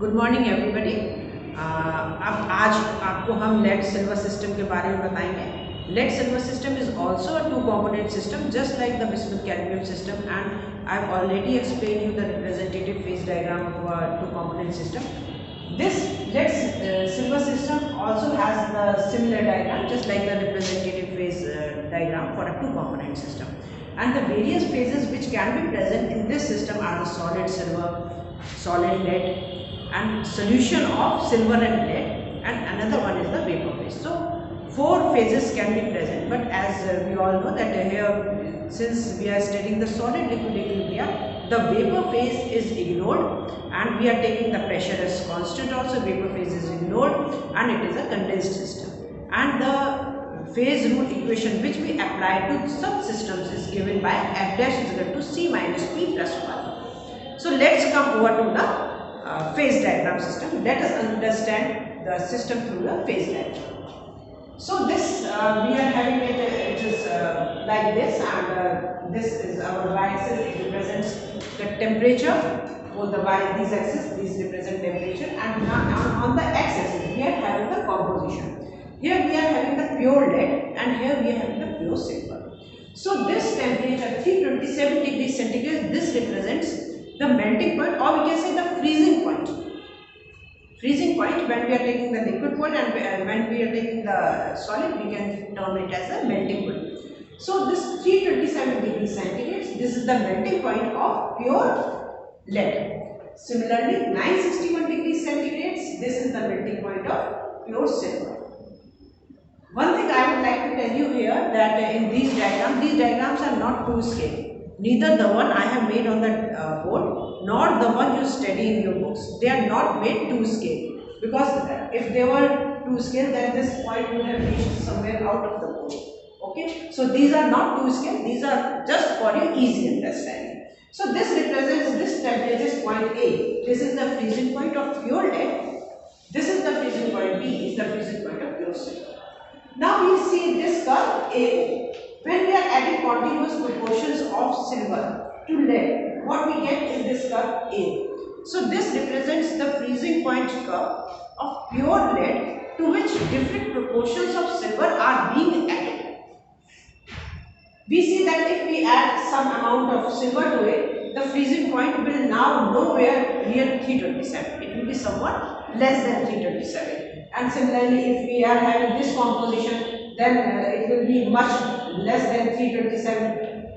Good morning everybody. अब आज आपको हम लेड सिल्वर सिस्टम के बारे में बताएंगे। Lead silver system is also a two component system just like the bismuth cadmium system, and I have already explain you the representative phase diagram of a two component system. This lead silver system also has the similar diagram just like the representative phase diagram for a two component system, and the various phases which can be present in this system are the solid silver, solid lead, and solution of silver and lead, and another one is the vapor phase. So four phases can be present, but as we all know that here, since we are studying the solid liquid equilibrium, the vapor phase is ignored, and we are taking the pressure as constant also. Vapor phase is ignored, and it is a condensed system, and the phase rule equation which we apply to subsystems is given by F dash is equal to C minus P plus 1. So let's come over to the phase diagram system. Let us understand the system through the phase diagram. So this we are having it is like this, and this is our y-axis. It represents the temperature. Both the these axes, these represent temperature, and on the x-axis we are having the composition. Here we are having the pure lead, and here we are having the pure silver. So this temperature 327 degrees centigrade, this represents the melting point, or we can say the freezing point. Freezing point when we are taking the liquid point, and when we are taking the solid, we can term it as a melting point. So this 327 degrees centigrade, this is the melting point of pure lead. Similarly, 961 degrees centigrade, this is the melting point of pure silver. One thing I would like to tell you here, that in these diagrams are not to scale. Neither the one I have made on the board nor the one you study in your books. They are not made to scale, because if they were to scale, then this point would have reached somewhere out of the board. Okay, so these are not to scale, these are just for your easy understanding. So this represents this temperature is point A. This is the freezing point of pure lead. This is the freezing point B, is the freezing point of pure silver. Now we see this curve AO. When we are adding continuous proportions of silver to lead, what we get is this curve A. So this represents the freezing point curve of pure lead, to which different proportions of silver are being added. We see that if we add some amount of silver to it, the freezing point will now nowhere near 327. It will be somewhat less than 327. And similarly, if we are having this composition, then it will be much less than 327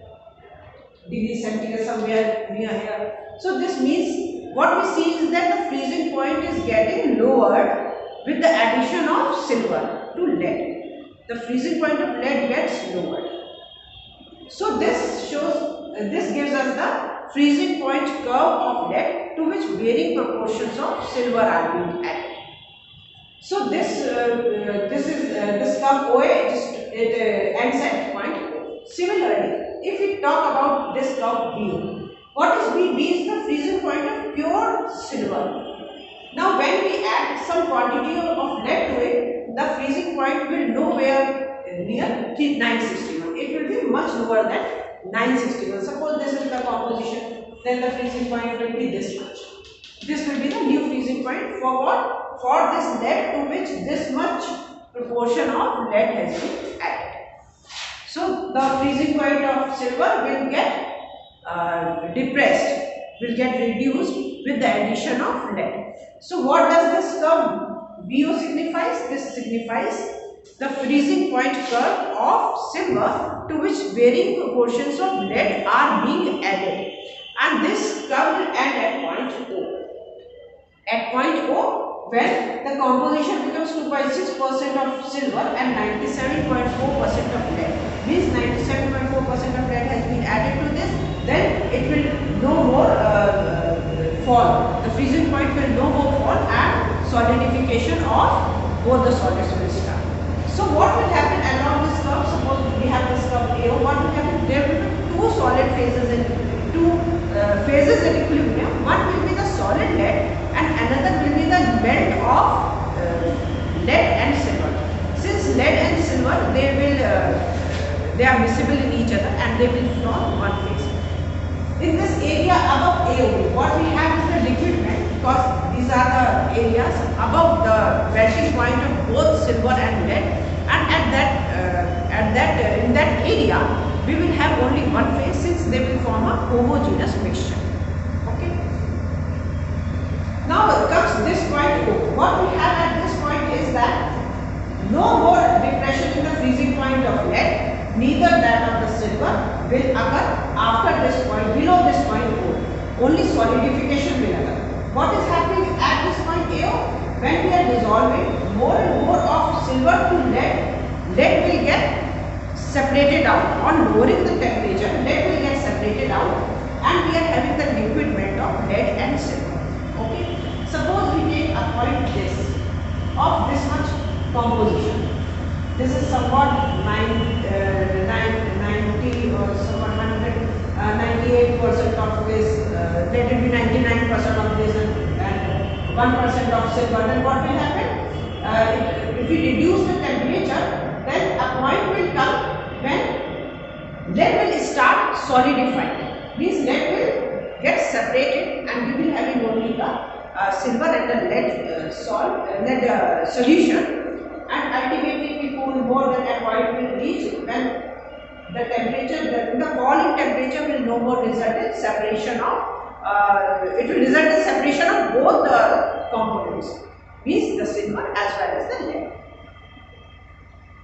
degrees centigrade, somewhere near here. So this means what we see is that the freezing point is getting lowered with the addition of silver to lead. The freezing point of lead gets lowered. So this shows, this gives us the freezing point curve of lead, to which varying proportions of silver are being added. So this curve OA, it ends at point O. Similarly, if we talk about this curve BO, what is B? B is the freezing point of pure silver. Now when we add some quantity of lead to it, the freezing point will nowhere near 961. It will be much lower than 961. Suppose this is the composition, then the freezing point will be this much. This will be the new freezing point for what? For this lead, to which this much proportion of lead has been added. So the freezing point of silver will get depressed, will get reduced with the addition of lead. So what does this curve BO signifies? This signifies the freezing point curve of silver, to which varying proportions of lead are being added, and this curve will end at point O. At point O, when the composition becomes 2.6% of silver and 97.4% of lead, means 97.4% of lead has been added to this, then it will no more fall. The freezing point will no more fall, and solidification of both the solids will start. So what will happen along this curve? Suppose we have this curve AO. What will happen? There will be two solid phases in phases in equilibrium. One will be the solid lead, and another will be the melt of lead and silver. Since lead and silver, they are miscible in each other, and they will form one phase. In this area above AO, what we have is the liquid melt, because these are the areas above the melting point of both silver and lead, and in that area we will have only one phase, since they will form a homogeneous mixture. Okay. Now comes this point O. What we have at this point is that no more depression in the freezing point of lead, neither that of the silver will occur after this point, below this point O. Only solidification will occur. What is happening at this point AO? When we are dissolving more and more of silver to lead, lead will get separated out. On lowering the temperature, lead will get separated out, and we are having the liquid melt of lead and silver. Okay. Suppose we take a point this of this much composition. This is somewhat 90 or somewhat 98% of this. Let it be 99% of this and 1% of silver. Then what will happen? If we reduce the temperature, then a point will come when lead will start solidifying. This lead will get separated, and we will having only the silver and the lead solution, and ultimately we cool more than a point will reach when the temperature, the fall in temperature will no more result in separation of it will result in separation of both the components, means the silver as well as the lead.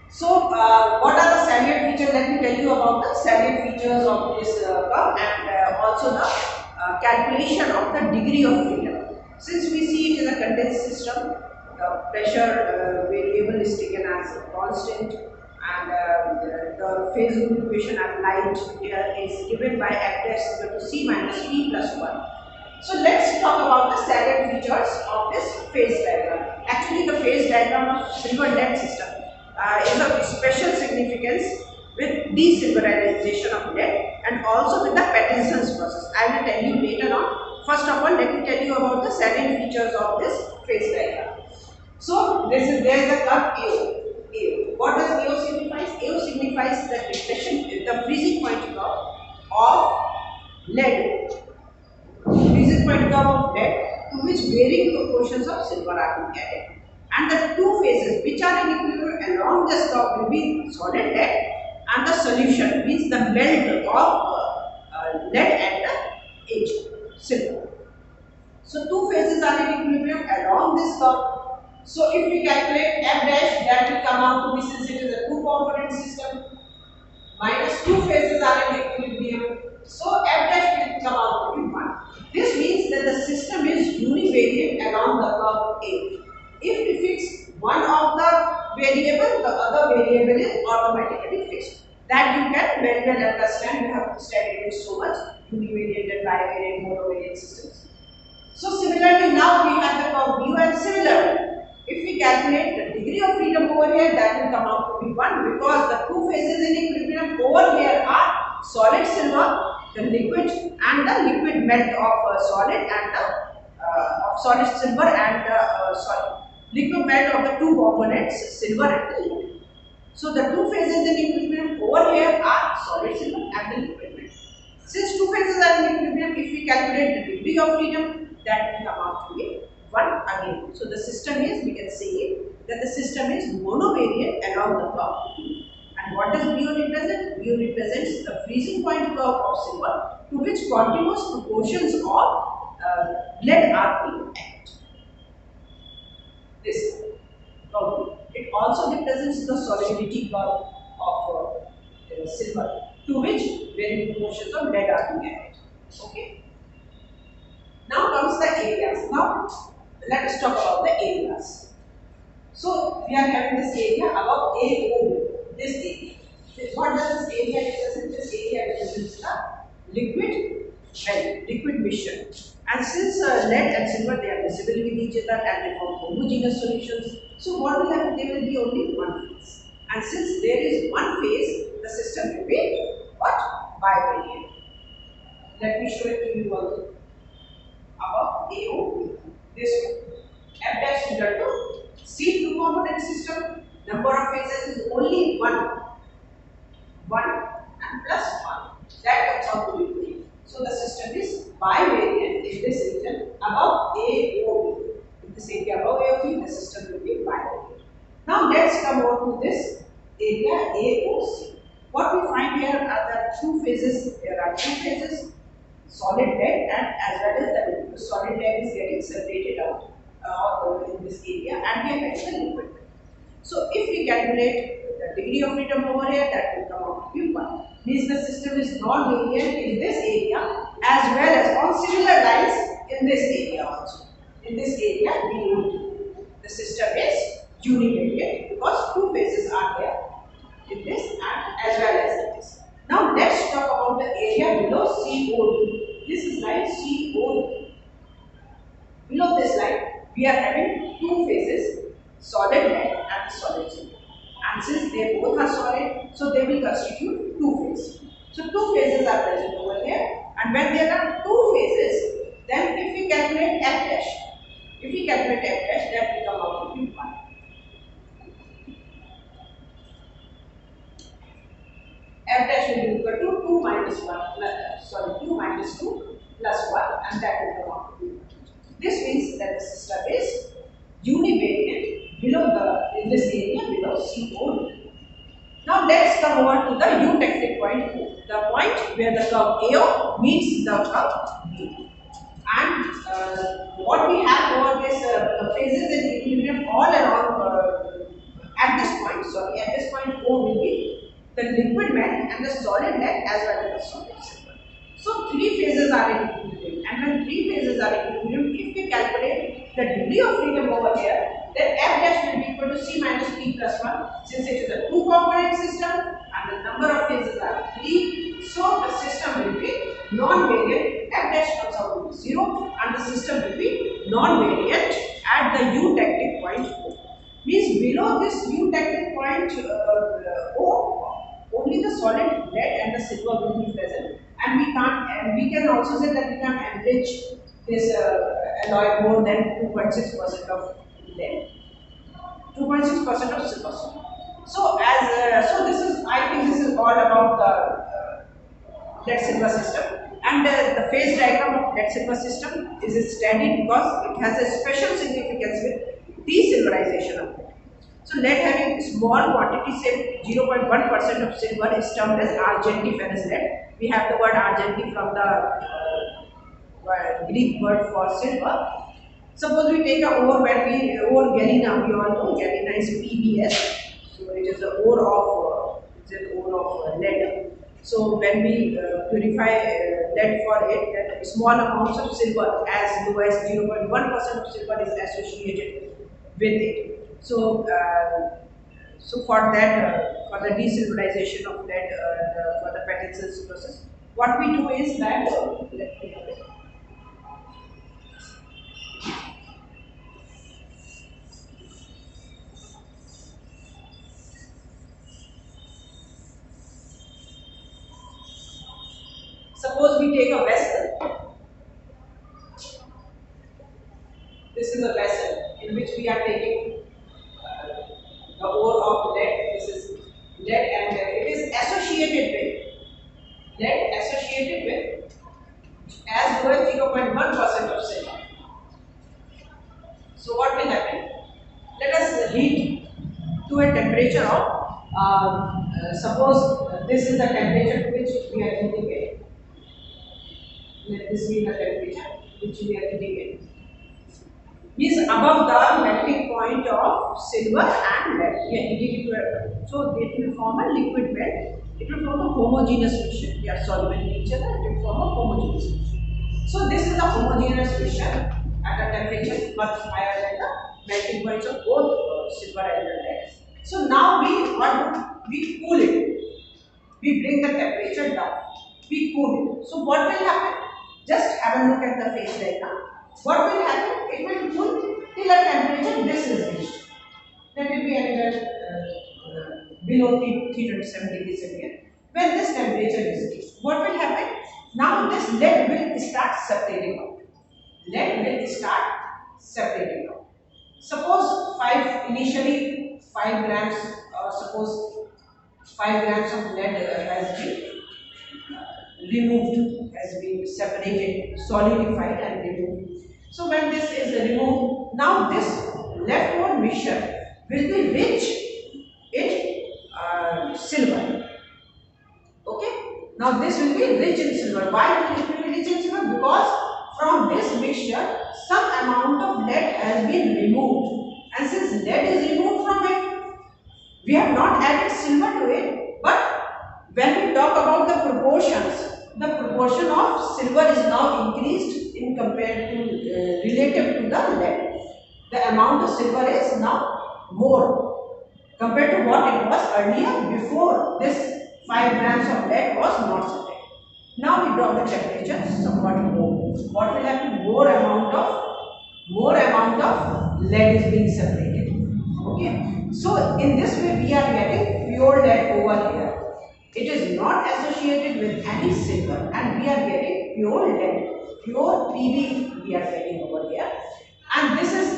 So what are the salient features? Let me tell you about the salient features of this curve, and also the calculation of the degree of freedom. Since we see it is a condensed system, the pressure variable is taken as constant, and the phase equation applied here is given by f dash equal to c minus p plus 1. So let's talk about the salient features of this phase diagram. Actually, the phase diagram of silver lead system is of special significance with desilverization of lead and also with the Pattinson's process. I will tell you later on. First of all, let me tell you about the salient features of this phase diagram. So there is the curve AO. What does AO signifies? AO signifies the depression, the freezing point curve of lead, freezing point curve of lead, to which varying proportions of silver are to be added. And the two phases which are in equilibrium along this curve will be solid lead, and the solution means the melt of lead and the H, silver. So two phases are in equilibrium along this curve. So if we calculate f dash, that will come out to be, since it is a two component system, minus two phases are in equilibrium. So f dash will come out to be 1. This means that the system is univariate along the curve A. If we fix one of the variable, the other variable is automatically fixed. That you can very well understand. We have studied it so much, univariate and bivariate, monovariate systems. So similarly, now we have the curve U, and similarly, if we calculate the degree of freedom over here, that will come out to be 1, because the two phases in equilibrium over here are solid silver, the liquid, and the liquid melt of solid and the solid silver and liquid melt of the two components, silver and the liquid. So the two phases in equilibrium over here are solid silver and the liquid melt. Since two phases are in equilibrium, if we calculate the degree of freedom, that will come out to be 1 again. So the system is, we can say that the system is monovariate along the curve. And what does BO represent? BO represents the freezing point curve of silver, to which continuous proportions of lead are being added. This curve. It also represents the solidity curve of silver, to which varying proportions of lead are being added. Okay. Now comes the areas. Now let us talk about the areas. So we are having this area above AO, this area. What does this area represent? This area represents the liquid mission. And since lead and silver, they are miscible with each other and they form homogeneous solutions. So what will happen? There will be only one phase. And since there is one phase, the system will be what? Bivariate. Let me show it to you also. Above AO, this one. F dash equal to C two component system. Number of phases is only 1 and plus 1. That comes out to be 3. So the system is bivariate in this region above AO. this area above AOC, the system will be violated. Now let's come on to this area AOC. What we find here are the two phases. There are two phases, solid lead and as well as the solid lead is getting separated out in this area and we are getting the liquid. So if we calculate the degree of freedom over here, that will come out to be 1. Means the system is non-variant in this area as well as on similar lines in this area also. In this area, we know the system is univariant because two phases are there in this and as well as in this. Now let's talk about the area below COD. This is line COD. Below this line, we are having two phases, solid lead and solid zinc. And since they both are solid, so they will constitute two phases. So two phases are present over here, and when there are two phases, then if we calculate F dash, that will come out to be 1. F dash will be equal to 2 minus 1 plus, 2 minus 2 plus 1, and that will come out to be 1. This means that the system is univariant in this area below COD. Now let's come over to the eutectic point O, the point where the curve AO meets the curve B. And what we have over this phases in equilibrium all around at this point O will be the liquid metal and the solid lead as well as the solid silver. So three phases are in equilibrium, and when three phases are in equilibrium, if we calculate the degree of freedom over here, then F dash will be equal to C minus P plus 1, since it is a two-component system and the number of phases are 3. So the system will be non-variant. F dash comes out to be 0 and the system will be non-variant at the eutectic point O. Means below this eutectic point O, only the solid lead and the silver will be present, and we can also say that we can enrich this alloy more than 2.6% of lead, 2.6% of silver. So this is, I think this is all about the lead silver system, and the phase diagram of lead silver system is studied because it has a special significance with desilverization of lead. So lead having small quantity, say 0.1% of silver, is termed as argentiferous lead. We have the word argenti from the Greek word for silver. Suppose we take a ore galena. We all know galena is PBS. So it is the ore of lead. So when we purify lead for it, then small amounts of silver as low as 0.1% of silver is associated with it. So, for that, for the desilverization of lead, for the Patterson's process, what we do is that let me have it. Suppose we take a vessel. This is a vessel in which we are taking the ore of lead. This is lead, and it is associated with as low as 0.1% of silver. So what will happen? Let us heat to a temperature of suppose this is the temperature to which we are heating it. Let this be the temperature which we are heating it. Is above the melting point of silver and lead. We are heating it to a, so it will form a liquid bed. It will form a homogeneous mixture. They are soluble in each other. It will form a homogeneous mixture. So this is the homogeneous mixture at a temperature much higher than the melting points of both silver and lead. So now we cool it. We bring the temperature down. We cool it. So what will happen? Just have a look at the phase diagram. What will happen? It will cool till a temperature this is reached. Let it be anywhere below 327 degrees Celsius. When this temperature is reached, what will happen? Now this lead will start separating out. Suppose initially 5 grams, or suppose 5 grams of lead has been removed, has been separated, solidified and removed. So when this is removed, now this leftover mixture will be rich in silver. Okay. Now this will be rich in silver. Why will it be rich in silver? Because from this mixture some amount of lead has been removed, and since lead is removed from it, we have not added silver to it. But when we talk about the proportions, the proportion of silver is now increased in compared to relative to the lead. The amount of silver is now more compared to what it was earlier before this 5 grams of lead was not separated. Now we drop the temperature somewhat more. What will happen? More amount of lead is being separated. Okay. So in this way we are getting pure lead over here. It is not associated with any silver, and we are getting pure lead, pure Pb we are getting over here, and this is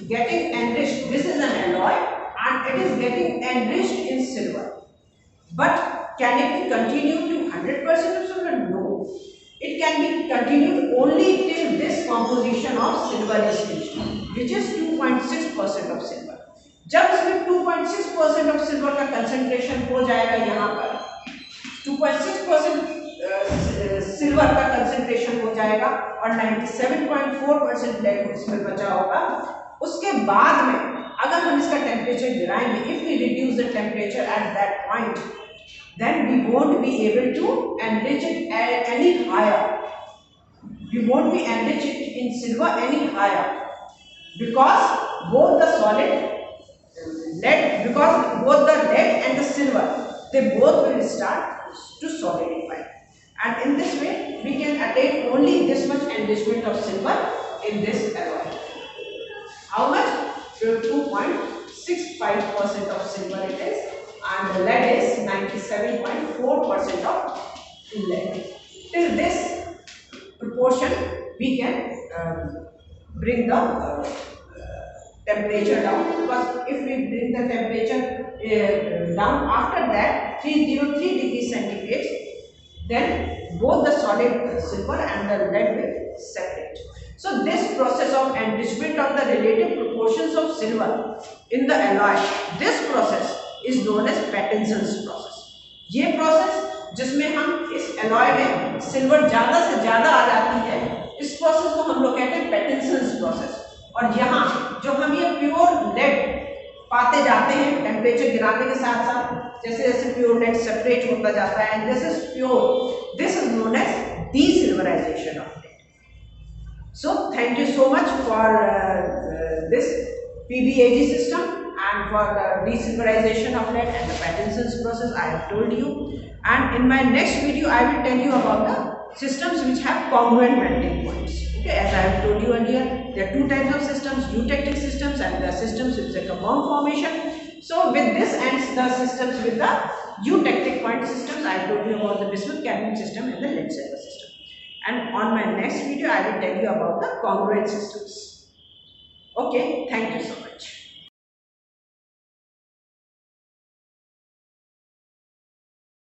getting enriched. This is an alloy and it is getting enriched in silver. But can it be continued to 100% of silver? No. It can be continued only till this composition of silver is reached, which is 2.6% of silver. जब इसमें 2.6% of silver का concentration हो जाएगा यहाँ पर 2.6% silver का concentration हो जाएगा और 97.4% लेड इसमें बचा होगा, उसके बाद में अगर हम इसका टेम्परेचर गिराएंगे, if we reduce the temperature at that point, then we won't be able to enrich it any higher. We won't be enrich it in silver any higher because both the lead and the silver, they both will start to solidify, and in this way we can attain only this much enrichment of silver in this alloy. How much? 2.65% of silver it is, and the lead is 97.4% of lead. Till this proportion we can bring the temperature down, because if we bring the temperature down after that 303 degrees centigrade, then both the solid silver and the lead will separate. So this process of enrichment of the relative proportions of silver in the alloy, this process is known as Pattinson's process. ये process जिसमें हम इस alloy में silver ज़्यादा से ज़्यादा आ जाती है, इस process को हम लोग कहते हैं Pattinson's process. और यहाँ जो हम ये pure lead पाते जाते हैं टेम्परेचर गिराने के साथ साथ, जैसे जैसे प्योर लेड सेपरेट होता जाता है, and this is pure, this is known as desilverization of lead. So thank you so much for this PBAG system and for the desilverization of lead and the Pattinson's process I have told you, and in my next video I will tell you about the systems which have congruent melting points. Okay, as I have told you earlier, there are two types of systems, eutectic systems and the systems with the compound formation. So with this ends the systems with the eutectic point systems. I have told you about the bismuth cadmium system and the lead silver system, and on my next video I will tell you about the congruent systems. Okay, thank you so much.